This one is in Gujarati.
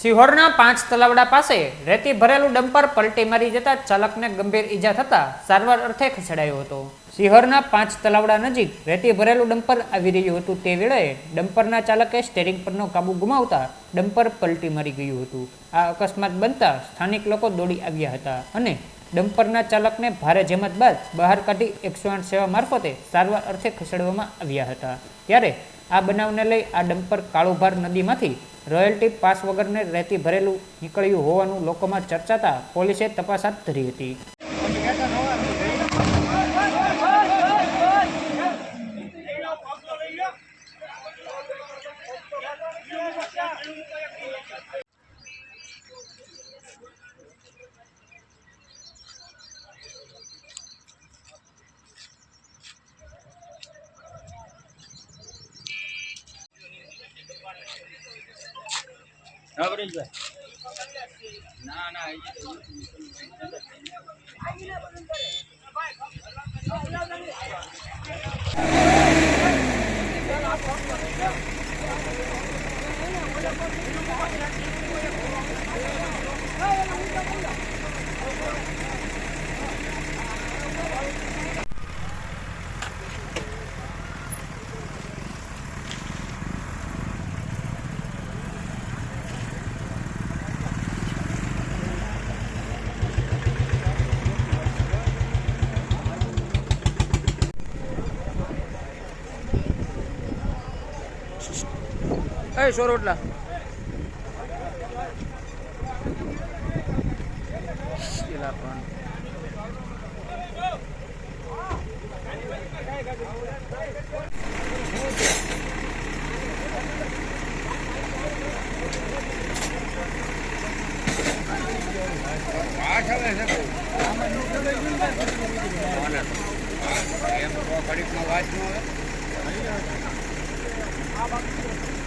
સિહોરના 5 તલાવડા પાસે રેતી ભરેલું ડમ્પર પલટી મારી જતા ચાલકને ગંભીર ઈજા થતા સારવાર અર્થે ખસેડાયો હતો। સિહોરના 5 તલાવડા નજીક રેતી ભરેલું ડમ્પર આવી રહ્યું હતું તે વેળાએ ડમ્પરના ચાલકે સ્ટીયરિંગ પરનો કાબુ ગુમાવતા ડમ્પર પલટી મારી ગયું હતું। આ અકસ્માત બનતા સ્થાનિક લોકો દોડી આવ્યા હતા અને ડમ્પરના ચાલકને ભારે જહેમત બાદ બહાર કાઢી 108 સેવા મારફતે સારવાર અર્થે ખસેડવામાં આવ્યા હતા। ત્યારે આ બનાવને લઈ આ ડમ્પર કાળુભાર નદીમાંથી રોયલ્ટી પાસ વગરને રેતી ભરેલું નીકળ્યું હોવાનું લોકોમાં ચર્ચાતા પોલીસે તપાસ હાથ ધરી હતી। સો રોટલા ઘડીકમાં વાંચનું આવે